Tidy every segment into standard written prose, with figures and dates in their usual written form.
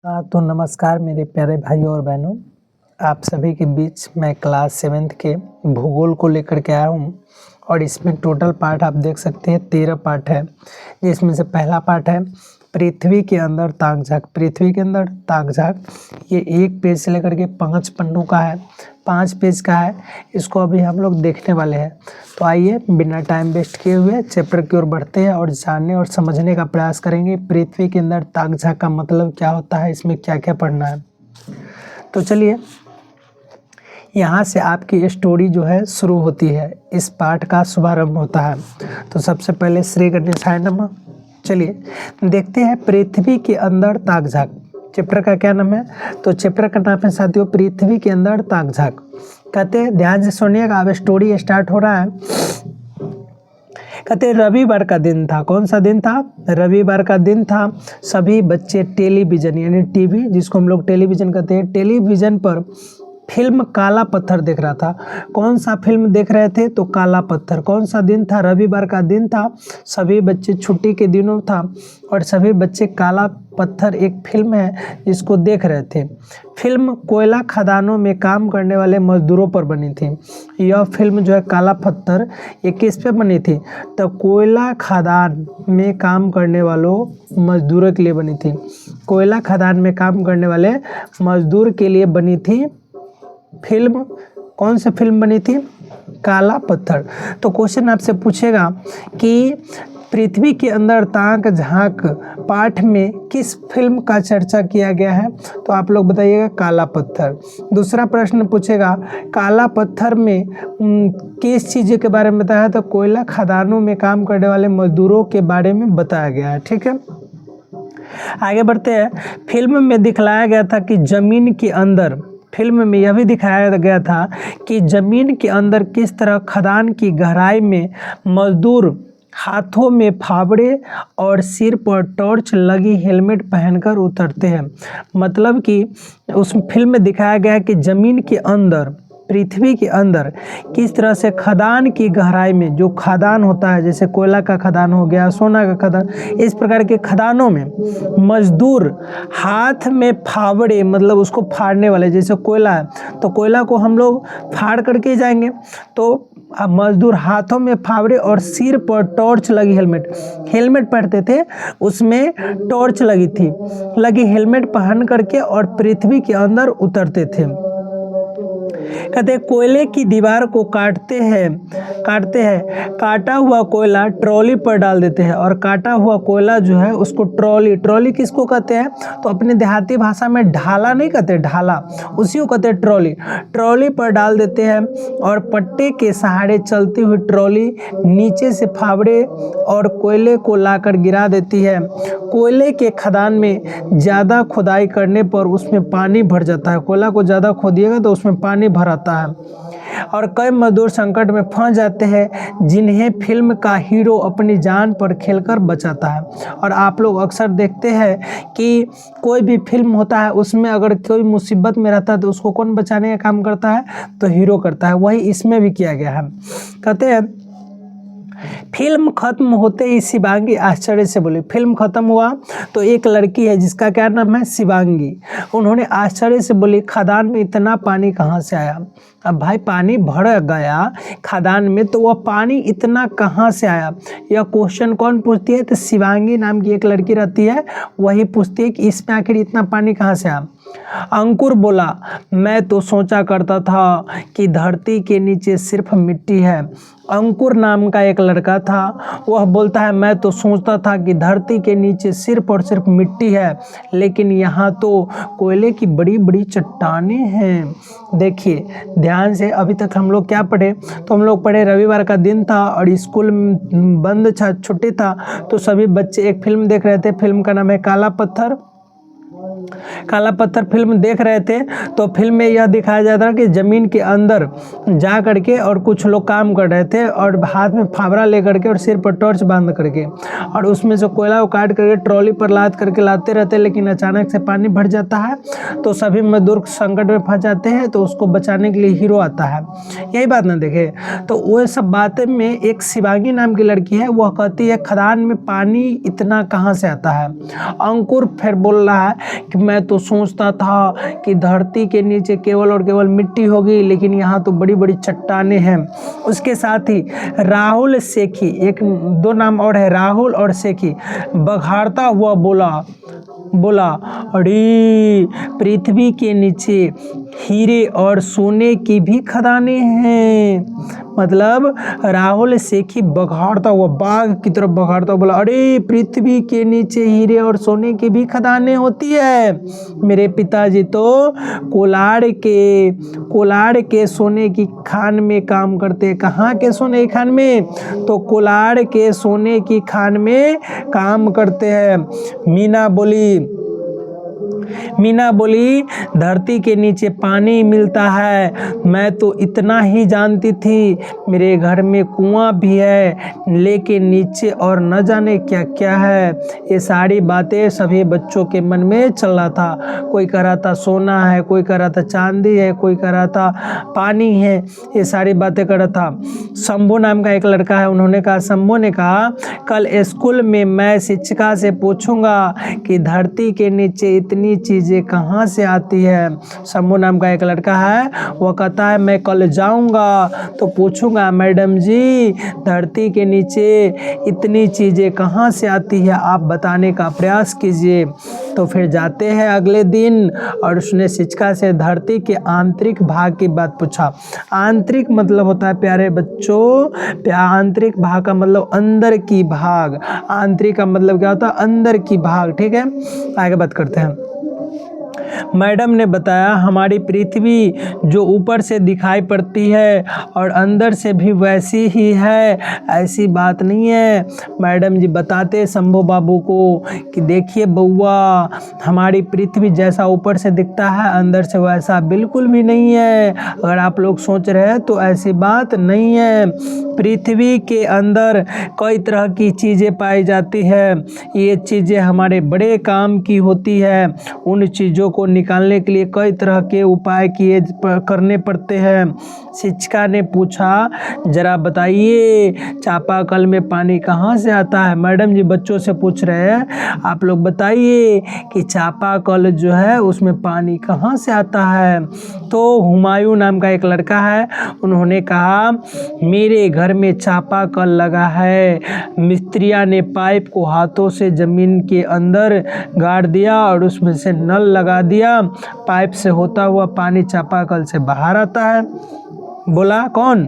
तो नमस्कार मेरे प्यारे भाइयों और बहनों। आप सभी के बीच मैं क्लास 7th के भूगोल को लेकर के आया हूँ और इसमें टोटल पार्ट आप देख सकते हैं 13 पार्ट है, जिसमें से पहला पार्ट है पृथ्वी के अंदर ताक झाँक। पृथ्वी के अंदर ताक झाँक ये 1 पेज से लेकर के 5 पन्नों का है, 5 पेज का है। इसको अभी हम लोग देखने वाले हैं। तो आइए बिना टाइम वेस्ट किए हुए चैप्टर की ओर बढ़ते हैं और जानने और समझने का प्रयास करेंगे पृथ्वी के अंदर ताक झाँक का मतलब क्या होता है, इसमें क्या क्या पढ़ना है। तो चलिए यहाँ से आपकी स्टोरी जो है शुरू होती है, इस पाठ का शुभारंभ होता है। तो सबसे पहले श्री गणेशाय नमः। चलिए देखते हैं पृथ्वी के अंदर ताक झाँक। चैप्टर का क्या नाम है? तो चैप्टर का नाम है साथियों पृथ्वी के अंदर ताक झाँक। कहते हैं, ध्यान से सुनिएगा, अब स्टोरी स्टार्ट हो रहा है। कहते रविवार का दिन था। कौन सा दिन था? रविवार का दिन था। सभी बच्चे टेलीविज़न यानी टीवी, जिसको हम लोग टेलीविज़न कहते हैं, टेलीविज़न पर फिल्म काला पत्थर देख रहा था। कौन सा फिल्म देख रहे थे? तो काला पत्थर। कौन सा दिन था? रविवार का दिन था। सभी बच्चे छुट्टी के दिनों था और सभी बच्चे काला पत्थर एक फिल्म है जिसको देख रहे थे। फिल्म कोयला खदानों में काम करने वाले मजदूरों पर बनी थी। यह फिल्म जो है काला पत्थर, ये किस पे बनी थी? तो कोयला खदान में काम करने वालों मजदूरों के लिए बनी थी। कोयला खदान में काम करने वाले मजदूर के लिए बनी थी फिल्म। कौन सी फिल्म बनी थी? काला पत्थर। तो क्वेश्चन आपसे पूछेगा कि पृथ्वी के अंदर ताक झाँक पाठ में किस फिल्म का चर्चा किया गया है? तो आप लोग बताइएगा काला पत्थर। दूसरा प्रश्न पूछेगा काला पत्थर में किस चीज़ के बारे में बताया है? तो कोयला खदानों में काम करने वाले मजदूरों के बारे में बताया गया है। ठीक है, आगे बढ़ते हैं। फिल्म में दिखलाया गया था कि जमीन के अंदर, फिल्म में यह भी दिखाया गया था कि जमीन के अंदर किस तरह खदान की गहराई में मजदूर हाथों में फावड़े और सिर पर टॉर्च लगी हेलमेट पहनकर उतरते हैं। मतलब कि उस फिल्म में दिखाया गया है कि ज़मीन के अंदर, पृथ्वी के अंदर किस तरह से खदान की गहराई में, जो खदान होता है जैसे कोयला का खदान हो गया, सोना का खदान, इस प्रकार के खदानों में मजदूर हाथ में फावड़े, मतलब उसको फाड़ने वाले, जैसे कोयला है तो कोयला को हम लोग फाड़ करके जाएंगे, तो मजदूर हाथों में फावड़े और सिर पर टॉर्च लगी हेलमेट पहनते थे, उसमें टॉर्च लगी हेलमेट पहन करके और पृथ्वी के अंदर उतरते थे। कहते हैं कोयले की दीवार को काटते हैं, काटा हुआ कोयला ट्रॉली पर डाल देते हैं और काटा हुआ कोयला जो है उसको ट्रॉली किसको कहते हैं? तो अपने देहाती भाषा में ढाला नहीं कहते, ढाला उसी को कहते हैं ट्रॉली पर डाल देते हैं और पट्टे के सहारे चलती हुई ट्रॉली नीचे से फावड़े और कोयले को लाकर गिरा देती है। कोयले के खदान में ज़्यादा खुदाई करने पर उसमें पानी भर जाता है। कोयला को ज़्यादा खोदिएगा तो उसमें पानी भर आता है और कई मजदूर संकट में फंस जाते हैं, जिन्हें फिल्म का हीरो अपनी जान पर खेलकर बचाता है। और आप लोग अक्सर देखते हैं कि कोई भी फिल्म होता है उसमें अगर कोई मुसीबत में रहता है तो उसको कौन बचाने का काम करता है? तो हीरो करता है। वही इसमें भी किया गया है। कहते हैं फिल्म खत्म होते ही शिवांगी आश्चर्य से बोली। फिल्म खत्म हुआ तो एक लड़की है जिसका क्या नाम है? शिवांगी। उन्होंने आश्चर्य से बोली खदान में इतना पानी कहाँ से आया? अब भाई पानी भर गया खदान में, तो वह पानी इतना कहाँ से आया? यह क्वेश्चन कौन पूछती है? तो शिवांगी नाम की एक लड़की रहती है, वही पूछती है कि इसमें आखिर इतना पानी कहाँ से आया। अंकुर बोला मैं तो सोचा करता था कि धरती के नीचे सिर्फ मिट्टी है। अंकुर नाम का एक लड़का था, वह बोलता है मैं तो सोचता था कि धरती के नीचे सिर्फ और सिर्फ मिट्टी है, लेकिन यहाँ तो कोयले की बड़ी बड़ी चट्टानें हैं। देखिए ध्यान से, अभी तक हम लोग क्या पढ़े? तो हम लोग पढ़े रविवार का दिन था और स्कूल बंद था, छुट्टी था, तो सभी बच्चे एक फिल्म देख रहे थे। फिल्म का नाम है काला पत्थर। फिल्म देख रहे थे तो फिल्म में यह दिखाया जाता है कि ज़मीन के अंदर जा करके और कुछ लोग काम कर रहे थे और हाथ में फावड़ा ले करके और सिर पर टॉर्च बांध करके, और उसमें से कोयला को काट करके ट्रॉली पर लाद करके लाते रहते, लेकिन अचानक से पानी भर जाता है तो सभी मजदूर संकट में फंस जाते हैं, तो उसको बचाने के लिए हीरो आता है। यही बात ना देखे तो वो सब बातें में एक शिवांगी नाम की लड़की है, वह कहती है खदान में पानी इतना कहाँ से आता है। अंकुर फिर बोल रहा है कि मैं तो सोचता था कि धरती के नीचे केवल और केवल मिट्टी होगी, लेकिन यहाँ तो बड़ी बड़ी चट्टानें हैं। उसके साथ ही राहुल सेठी, एक दो नाम और है, राहुल और सेठी, बघाड़ता हुआ बोला अरे पृथ्वी के नीचे हीरे और सोने की भी खदानें हैं। मतलब राहुल सेठी बघाड़ता हुआ, बाघ की तरफ बघाड़ता हुआ बोला, अरे पृथ्वी के नीचे हीरे और सोने की भी खदानें होती है। मेरे पिताजी तो कोलाड़ के सोने की खान में काम करते। कहाँ के सोने की खान में? तो कोलाड़ के सोने की खान में काम करते हैं। मीना बोली धरती के नीचे पानी मिलता है। मैं तो इतना ही जानती थी। मेरे घर में कुआं भी है, लेकिन नीचे और न जाने क्या क्या है। ये सारी बातें सभी बच्चों के मन में चल रहा था। कोई कह रहा था सोना है, कोई कह रहा था चांदी है, कोई कह रहा था पानी है। ये सारी बातें कर रहा था। शंभू नाम का एक लड़का है, उन्होंने कहा, शंभू ने कहा, कल स्कूल में मैं शिक्षिका से पूछूंगा कि धरती के नीचे इतनी चीज़ें कहाँ से आती है। शंभू नाम का एक लड़का है, वो कहता है मैं कल जाऊंगा तो पूछूंगा, मैडम जी धरती के नीचे इतनी चीज़ें कहाँ से आती है, आप बताने का प्रयास कीजिए। तो फिर जाते हैं अगले दिन और उसने शिक्षिका से धरती के आंतरिक भाग की बात पूछा। आंतरिक मतलब होता है प्यारे बच्चों, आंतरिक भाग का मतलब अंदर की भाग। आंतरिक का मतलब क्या होता है? अंदर की भाग। ठीक है, आगे बात करते हैं। मैडम ने बताया हमारी पृथ्वी जो ऊपर से दिखाई पड़ती है और अंदर से भी वैसी ही है, ऐसी बात नहीं है। मैडम जी बताते शंभू बाबू को कि देखिए बउआ, हमारी पृथ्वी जैसा ऊपर से दिखता है, अंदर से वैसा बिल्कुल भी नहीं है। अगर आप लोग सोच रहे हैं तो ऐसी बात नहीं है। पृथ्वी के अंदर कई तरह की चीज़ें पाई जाती है। ये चीज़ें हमारे बड़े काम की होती है। उन चीज़ों को निकालने के लिए कई तरह के उपाय करने पड़ते हैं। शिक्षिका ने पूछा, जरा बताइए चापाकल में पानी कहाँ से आता है? मैडम जी बच्चों से पूछ रहे हैं, आप लोग बताइए कि चापाकल जो है उसमें पानी कहाँ से आता है। तो हुमायूं नाम का एक लड़का है, उन्होंने कहा मेरे घर में चापाकल लगा है। मिस्त्रिया ने पाइप को हाथों से ज़मीन के अंदर गाड़ दिया और उसमें से नल लगा दिया। पाइप से होता हुआ पानी चापाकल से बाहर आता है। बोला कौन?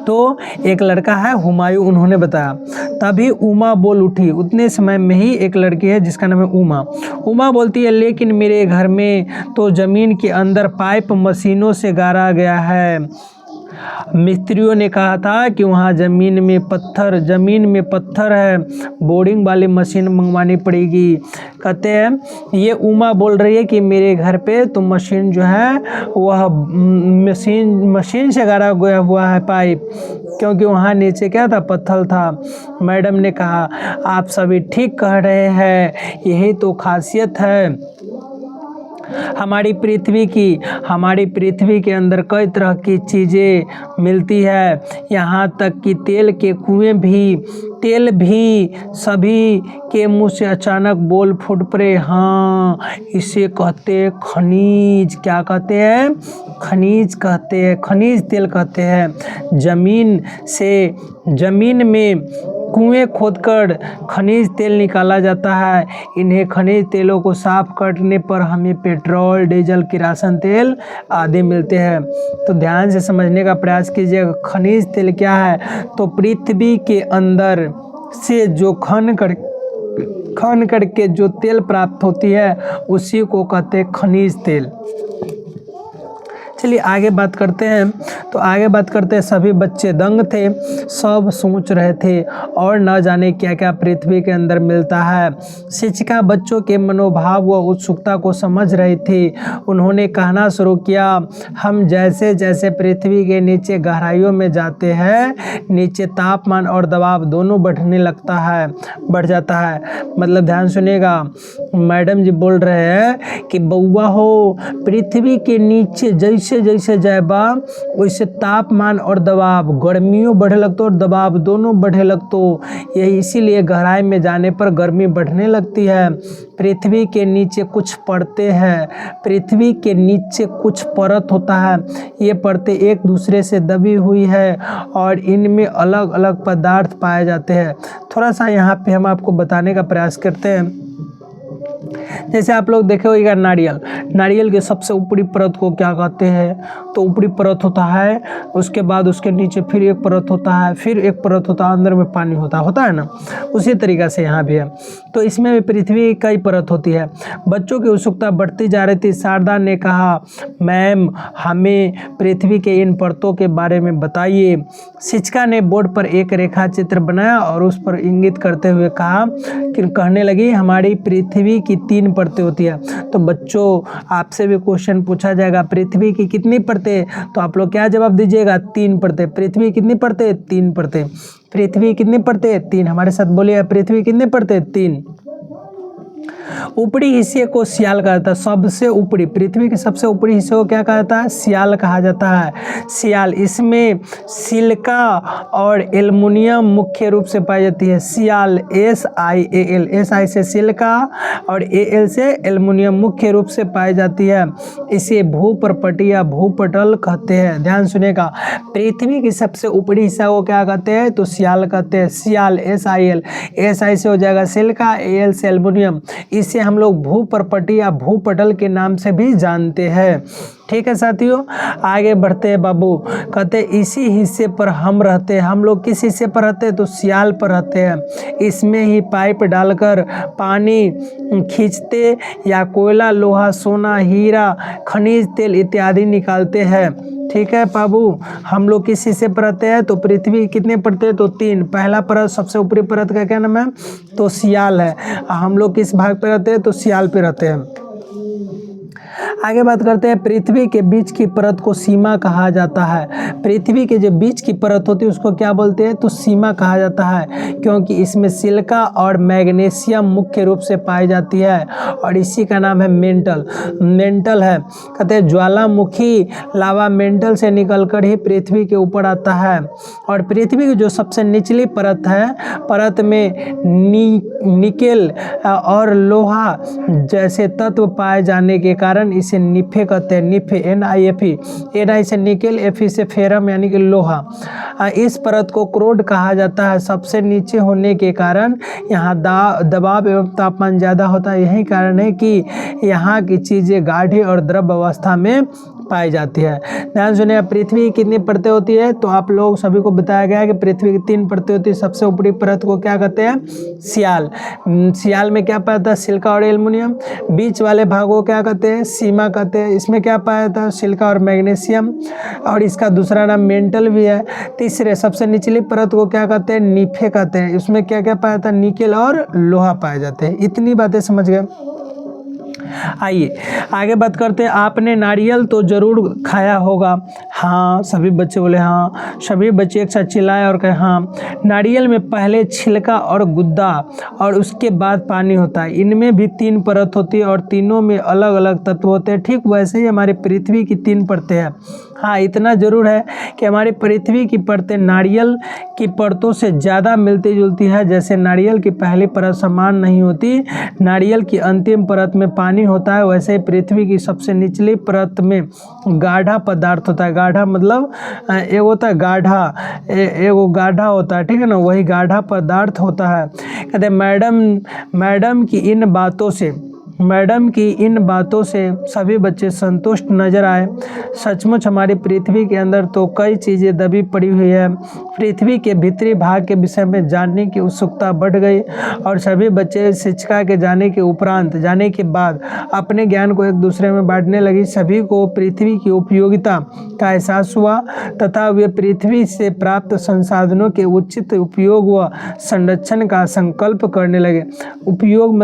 तो एक लड़का है हुमायूं, उन्होंने बताया। तभी उमा बोल उठी। उतने समय में ही एक लड़की है जिसका नाम है उमा। उमा बोलती है, लेकिन मेरे घर में तो ज़मीन के अंदर पाइप मशीनों से गाड़ा गया है। मिस्त्रियों ने कहा था कि वहाँ ज़मीन में पत्थर है, बोरिंग वाली मशीन मंगवानी पड़ेगी। कहते हैं ये उमा बोल रही है कि मेरे घर पे तो मशीन जो है वह मशीन से गाड़ा गया हुआ है पाइप, क्योंकि वहाँ नीचे क्या था? पत्थर था। मैडम ने कहा आप सभी ठीक कह रहे हैं, यही तो खासियत है हमारी पृथ्वी के अंदर कई तरह की चीज़ें मिलती है। यहाँ तक कि तेल भी सभी के मुंह से अचानक बोल फूट पड़े। हाँ, इसे कहते हैं खनिज। क्या कहते हैं? खनिज कहते हैं, खनिज तेल कहते हैं। ज़मीन में कुएं खोदकर खनिज तेल निकाला जाता है। इन्हें खनिज तेलों को साफ करने पर हमें पेट्रोल, डीजल, किरासन तेल आदि मिलते हैं। तो ध्यान से समझने का प्रयास कीजिएगा। खनिज तेल क्या है? तो पृथ्वी के अंदर से जो खन करके जो तेल प्राप्त होती है उसी को कहते हैं खनिज तेल। चलिए आगे बात करते हैं। तो आगे बात करते हैं, सभी बच्चे दंग थे, सब सोच रहे थे और न जाने क्या क्या पृथ्वी के अंदर मिलता है। शिक्षिका बच्चों के मनोभाव व उत्सुकता को समझ रही थी। उन्होंने कहना शुरू किया, हम जैसे जैसे पृथ्वी के नीचे गहराइयों में जाते हैं, नीचे तापमान और दबाव दोनों बढ़ जाता है। मतलब ध्यान सुनिएगा, मैडम जी बोल रहे हैं कि बउआ हो, पृथ्वी के नीचे जैसे जैसे जाएबा जैसे तापमान और दबाव, गर्मियों बढ़े लगतो और दबाव दोनों बढ़े लगतो, यही इसीलिए गहराई में जाने पर गर्मी बढ़ने लगती है। पृथ्वी के नीचे कुछ परतें हैं, पृथ्वी के नीचे कुछ परत होता है, ये परतें एक दूसरे से दबी हुई है और इनमें अलग अलग पदार्थ पाए जाते हैं। थोड़ा सा यहाँ पे हम आपको बताने का प्रयास करते हैं। जैसे आप लोग देखे होगा नारियल, नारियल के सबसे ऊपरी परत को क्या कहते हैं, तो ऊपरी परत होता है, उसके बाद उसके नीचे फिर एक परत होता है, फिर एक परत होता है, अंदर में पानी होता है ना। उसी तरीक़े से यहाँ भी है। तो इसमें भी पृथ्वी कई परत होती है। बच्चों की उत्सुकता बढ़ती जा रही थी। शारदा ने कहा, मैम हमें पृथ्वी के इन परतों के बारे में बताइए। शिक्षिका ने बोर्ड पर एक रेखा चित्र बनाया और उस पर इंगित करते हुए कहा कि कहने लगी, हमारी पृथ्वी की 3 परतें होती है। तो बच्चों आपसे भी क्वेश्चन पूछा जाएगा, पृथ्वी की कितनी परतें, तो आप लोग क्या जवाब दीजिएगा, 3 परतें। पृथ्वी कितनी परतें, 3 परतें। पृथ्वी कितनी परतें, 3। हमारे साथ बोलिए, पृथ्वी कितनी परतें, 3। ऊपरी हिस्से को सियाल कहा जाता है। सबसे ऊपरी, पृथ्वी के सबसे ऊपरी हिस्से को क्या कहा जाता है, सियाल कहा जाता है। सियाल, इसमें सिलिका और एल्युमिनियम मुख्य रूप से पाई जाती है। सियाल, SiAl, SI से सिलिका और Al से एल्युमिनियम मुख्य रूप से पाई जाती है। इसे भूपर्पटी या भूपटल कहते हैं। ध्यान सुनेगा, पृथ्वी की सबसे ऊपरी हिस्सा को क्या कहते हैं, तो सियाल कहते हैं। सियाल, SiAl, SI से हो जाएगा सिलिका, Al से एल्युमिनियम। इसे हम लोग भूपर्पटी या भूपटल के नाम से भी जानते हैं। ठीक है साथियों, आगे बढ़ते हैं बाबू। कहते इसी हिस्से पर हम रहते हैं। हम लोग किस हिस्से पर रहते हैं, तो सियाल पर रहते हैं। इसमें ही पाइप डालकर पानी खींचते या कोयला, लोहा, सोना, हीरा, खनिज तेल इत्यादि निकालते हैं। ठीक है बाबू, हम लोग किस हिस्से पर रहते हैं, तो पृथ्वी कितने परतें हैं, तो 3। पहला परत, सबसे ऊपरी परत का क्या नाम है, तो सियाल है। हम लोग किस भाग पे रहते हैं, तो सियाल पे रहते हैं। आगे बात करते हैं, पृथ्वी के बीच की परत को सीमा कहा जाता है। पृथ्वी के जो बीच की परत होती है उसको क्या बोलते हैं, तो सीमा कहा जाता है, क्योंकि इसमें सिलिका और मैग्नीशियम मुख्य रूप से पाई जाती है और इसी का नाम है मेंटल। मेंटल है, कहते हैं ज्वालामुखी लावा मेंटल से निकलकर ही पृथ्वी के ऊपर आता है। और पृथ्वी की जो सबसे निचली परत है, परत में निकेल और लोहा जैसे तत्व पाए जाने के कारण इसे निफे कहते हैं। निफे, NiFe, Ni से निकेल, Fe से फेरम यानी कि लोहा। इस परत को क्रोड कहा जाता है। सबसे नीचे होने के कारण यहाँ दबाव एवं तापमान ज़्यादा होता है। यही कारण है कि यहाँ की चीज़ें गाढ़ी और द्रव अवस्था में पाई जाती है। ध्यान सुनिए, पृथ्वी की कितनी परतें होती है, तो आप लोग सभी को बताया गया है कि पृथ्वी की 3 परतें होती है। सबसे ऊपरी परत को क्या कहते हैं, सियाल। सियाल में क्या पाया जाता है, सिलिका और एल्युमिनियम। बीच वाले भाग को क्या कहते हैं, सीमा कहते हैं। इसमें क्या पाया जाता है, सिलिका और मैग्नीशियम, और इसका दूसरा नाम मेंटल भी है। तीसरे सबसे निचली परत को क्या कहते हैं, निफे कहते हैं। इसमें क्या क्या पाया जाता है, निकेल और लोहा पाए जाते हैं। इतनी बातें समझ गए। आइए आगे बात करते हैं। आपने नारियल तो ज़रूर खाया होगा। हाँ, सभी बच्चे बोले हाँ। सभी बच्चे एक साथ चिल्लाए और कहे हाँ। नारियल में पहले छिलका और गुद्दा और उसके बाद पानी होता है। इनमें भी 3 परत होती है और तीनों में अलग अलग तत्व होते हैं। ठीक वैसे ही हमारी पृथ्वी की 3 परतें हैं। हाँ, इतना ज़रूर है कि हमारी पृथ्वी की परतें नारियल की परतों से ज़्यादा मिलती जुलती है। जैसे नारियल की पहली परत समान नहीं होती, नारियल की अंतिम परत में पानी होता है, वैसे ही पृथ्वी की सबसे निचली परत में गाढ़ा पदार्थ होता है। गाढ़ा मतलब एक होता है गाढ़ा, एगो गाढ़ा होता है, ठीक है ना, वही गाढ़ा पदार्थ होता है। कहते हैं मैडम की इन बातों से सभी बच्चे संतुष्ट नजर आए। सचमुच हमारी पृथ्वी के अंदर तो कई चीज़ें दबी पड़ी हुई है। पृथ्वी के भीतरी भाग के विषय में जानने की उत्सुकता बढ़ गई और सभी बच्चे शिक्षिका के जाने के बाद अपने ज्ञान को एक दूसरे में बांटने लगी। सभी को पृथ्वी की उपयोगिता का एहसास हुआ तथा वे पृथ्वी से प्राप्त संसाधनों के उचित उपयोग व संरक्षण का संकल्प करने लगे। उपयोग